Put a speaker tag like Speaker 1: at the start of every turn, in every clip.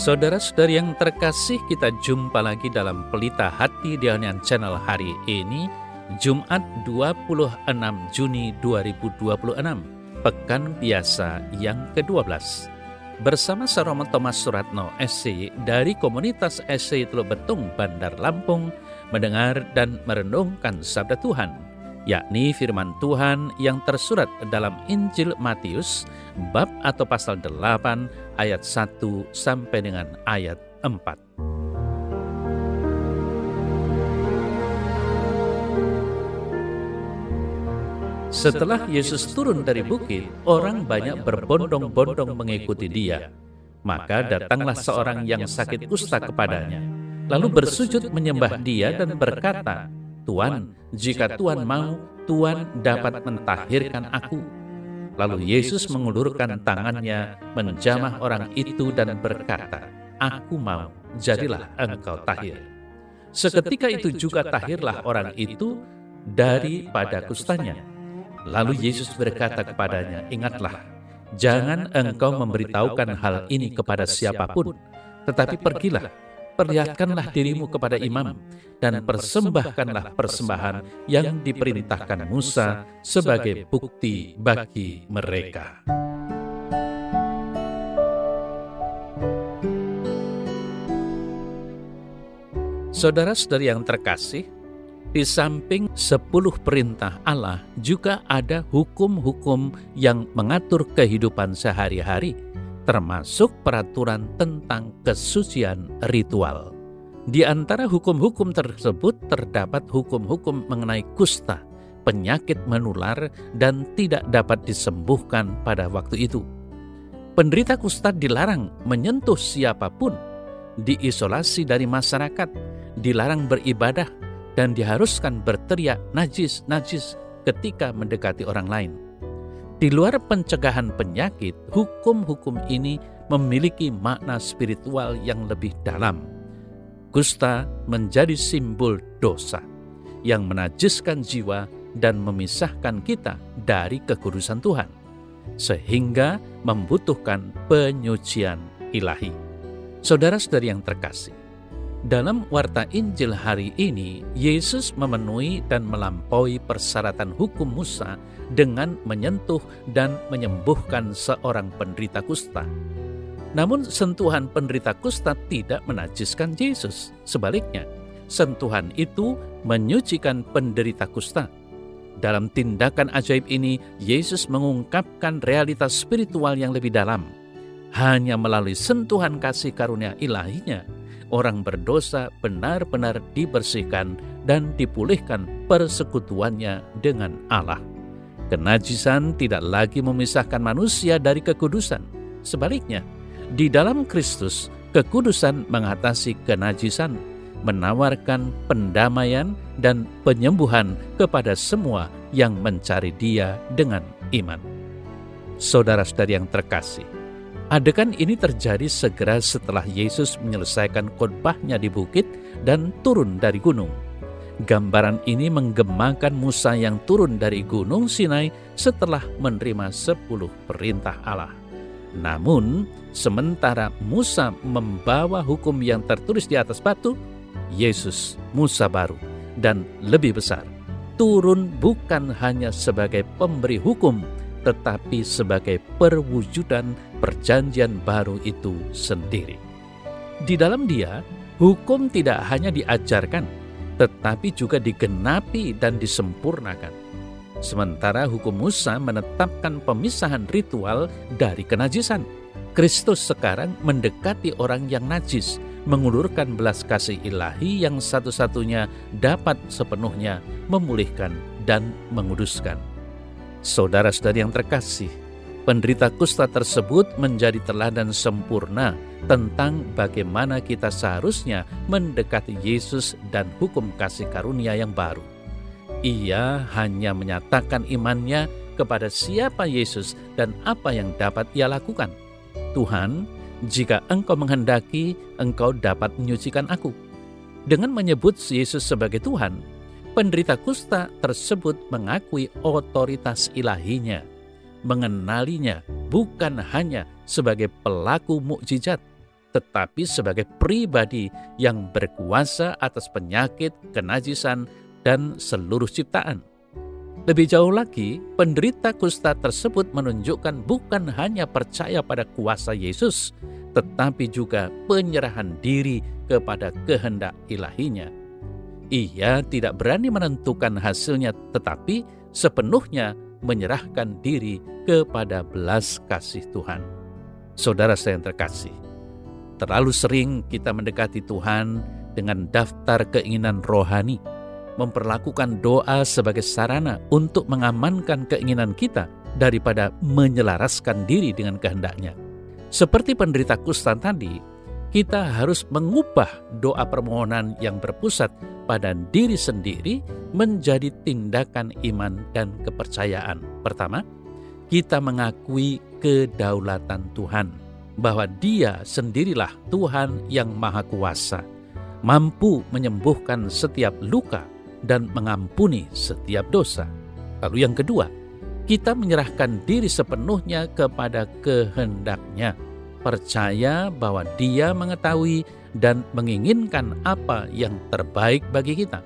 Speaker 1: Saudara-saudari yang terkasih, kita jumpa lagi dalam Pelita Hati di Harian Channel hari ini, Jumat 26 Juni 2026, Pekan Biasa yang ke-12. Bersama saya Romo Thomas Suratno, SC, dari komunitas SC Teluk Betung, Bandar Lampung, mendengar dan merenungkan Sabda Tuhan, yakni firman Tuhan yang tersurat dalam Injil Matius, bab atau pasal 8, ayat 1 sampai dengan ayat 4. Setelah Yesus turun dari bukit, orang banyak berbondong-bondong mengikuti dia. Maka datanglah seorang yang sakit kusta kepadanya, lalu bersujud menyembah dia dan berkata, "Tuan, jika Tuan mau, Tuan dapat mentahirkan aku." Lalu Yesus mengulurkan tangannya, menjamah orang itu dan berkata, "Aku mau, jadilah engkau tahir." Seketika itu juga tahirlah orang itu daripada kustanya. Lalu Yesus berkata kepadanya, "Ingatlah, jangan engkau memberitahukan hal ini kepada siapapun, tetapi pergilah, perlihatkanlah dirimu kepada imam, dan persembahkanlah persembahan yang diperintahkan Musa sebagai bukti bagi mereka." Saudara-saudari yang terkasih, di samping 10 perintah Allah, juga ada hukum-hukum yang mengatur kehidupan sehari-hari, termasuk peraturan tentang kesucian ritual. Di antara hukum-hukum tersebut terdapat hukum-hukum mengenai kusta, penyakit menular dan tidak dapat disembuhkan pada waktu itu. Penderita kusta dilarang menyentuh siapapun, diisolasi dari masyarakat, dilarang beribadah, dan diharuskan berteriak najis, najis ketika mendekati orang lain. Di luar pencegahan penyakit, hukum-hukum ini memiliki makna spiritual yang lebih dalam. Kusta menjadi simbol dosa yang menajiskan jiwa dan memisahkan kita dari kekudusan Tuhan, sehingga membutuhkan penyucian ilahi. Saudara-saudari yang terkasih, dalam warta Injil hari ini, Yesus memenuhi dan melampaui persyaratan hukum Musa dengan menyentuh dan menyembuhkan seorang penderita kusta. Namun sentuhan penderita kusta tidak menajiskan Yesus. Sebaliknya, sentuhan itu menyucikan penderita kusta. Dalam tindakan ajaib ini, Yesus mengungkapkan realitas spiritual yang lebih dalam. Hanya melalui sentuhan kasih karunia ilahinya, orang berdosa benar-benar dibersihkan dan dipulihkan persekutuannya dengan Allah. Kenajisan tidak lagi memisahkan manusia dari kekudusan. Sebaliknya, di dalam Kristus, kekudusan mengatasi kenajisan, menawarkan pendamaian dan penyembuhan kepada semua yang mencari Dia dengan iman. Saudara-saudari yang terkasih, adegan ini terjadi segera setelah Yesus menyelesaikan khotbahnya di bukit dan turun dari gunung. Gambaran ini menggemakan Musa yang turun dari gunung Sinai setelah menerima 10 perintah Allah. Namun, sementara Musa membawa hukum yang tertulis di atas batu, Yesus, Musa baru dan lebih besar, turun bukan hanya sebagai pemberi hukum, tetapi sebagai perwujudan perjanjian baru itu sendiri. Di dalam Dia, hukum tidak hanya diajarkan, tetapi juga digenapi dan disempurnakan. Sementara hukum Musa menetapkan pemisahan ritual dari kenajisan, Kristus sekarang mendekati orang yang najis, mengulurkan belas kasih ilahi yang satu-satunya dapat sepenuhnya memulihkan dan menguduskan. Saudara-saudari yang terkasih, penderita kusta tersebut menjadi teladan sempurna tentang bagaimana kita seharusnya mendekati Yesus dan hukum kasih karunia yang baru. Ia hanya menyatakan imannya kepada siapa Yesus dan apa yang dapat ia lakukan. "Tuhan, jika Engkau menghendaki, Engkau dapat menyucikan aku." Dengan menyebut Yesus sebagai Tuhan, penderita kusta tersebut mengakui otoritas ilahinya, mengenalinya bukan hanya sebagai pelaku mukjizat, tetapi sebagai pribadi yang berkuasa atas penyakit, kenajisan, dan seluruh ciptaan. Lebih jauh lagi, penderita kusta tersebut menunjukkan bukan hanya percaya pada kuasa Yesus, tetapi juga penyerahan diri kepada kehendak ilahinya. Ia tidak berani menentukan hasilnya, tetapi sepenuhnya menyerahkan diri kepada belas kasih Tuhan. Saudara saya yang terkasih, terlalu sering kita mendekati Tuhan dengan daftar keinginan rohani, memperlakukan doa sebagai sarana untuk mengamankan keinginan kita daripada menyelaraskan diri dengan kehendak-Nya. Seperti penderita kusta tadi, kita harus mengubah doa permohonan yang berpusat pada diri sendiri menjadi tindakan iman dan kepercayaan. Pertama, kita mengakui kedaulatan Tuhan, bahwa Dia sendirilah Tuhan yang Maha Kuasa, mampu menyembuhkan setiap luka dan mengampuni setiap dosa. Lalu yang kedua, kita menyerahkan diri sepenuhnya kepada kehendak-Nya, percaya bahwa Dia mengetahui dan menginginkan apa yang terbaik bagi kita.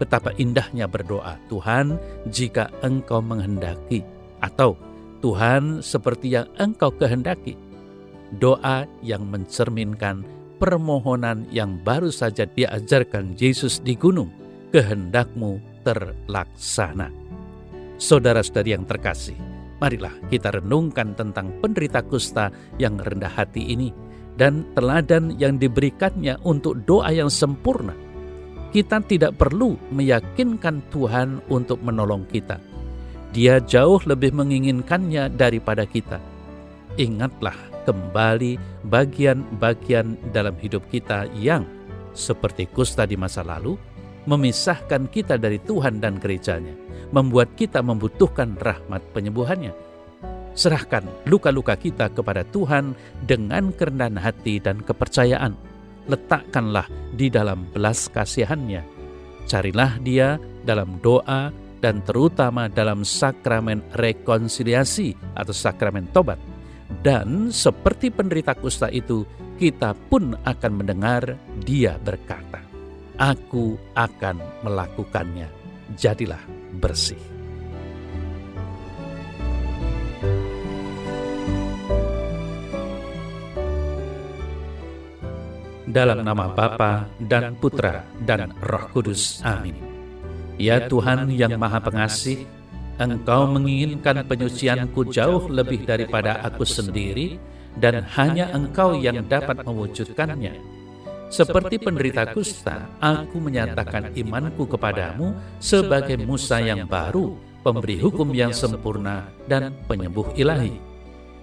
Speaker 1: Betapa indahnya berdoa, Tuhan, jika Engkau menghendaki, atau Tuhan, seperti yang Engkau kehendaki. Doa yang mencerminkan permohonan yang baru saja diajarkan Yesus di gunung, kehendak-Mu terlaksana. Saudara-saudari yang terkasih, marilah kita renungkan tentang penderita kusta yang rendah hati ini dan teladan yang diberikannya untuk doa yang sempurna. Kita tidak perlu meyakinkan Tuhan untuk menolong kita. Dia jauh lebih menginginkannya daripada kita. Ingatlah kembali bagian-bagian dalam hidup kita yang, seperti kusta di masa lalu, memisahkan kita dari Tuhan dan gereja-Nya, membuat kita membutuhkan rahmat penyembuhannya. Serahkan luka-luka kita kepada Tuhan dengan kerendahan hati dan kepercayaan. Letakkanlah di dalam belas kasihan-Nya. Carilah Dia dalam doa dan terutama dalam sakramen rekonsiliasi atau sakramen tobat. Dan seperti penderita kusta itu, kita pun akan mendengar Dia berkata, "Aku akan melakukannya, jadilah bersih." Dalam nama Bapa dan Putra dan Roh Kudus. Amin. Ya Tuhan yang Maha Pengasih, Engkau menginginkan penyucianku jauh lebih daripada aku sendiri, dan hanya Engkau yang dapat mewujudkannya. Seperti penderita kusta, aku menyatakan imanku kepadamu sebagai Musa yang baru, pemberi hukum yang sempurna, dan penyembuh ilahi.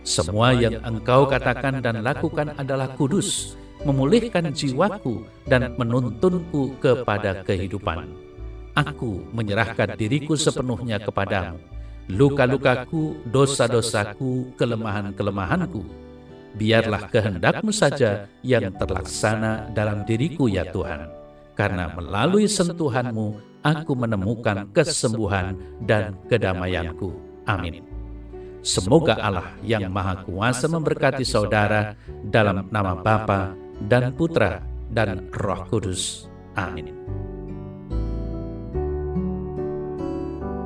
Speaker 1: Semua yang Engkau katakan dan lakukan adalah kudus, memulihkan jiwaku dan menuntunku kepada kehidupan. Aku menyerahkan diriku sepenuhnya kepadamu. Luka-lukaku, dosa-dosaku, kelemahan-kelemahanku, biarlah kehendak-Mu saja yang terlaksana dalam diriku ya Tuhan. Karena melalui sentuhan-Mu, aku menemukan kesembuhan dan kedamaianku. Amin. Semoga Allah yang Maha Kuasa memberkati saudara dalam nama Bapa dan Putra dan Roh Kudus. Amin.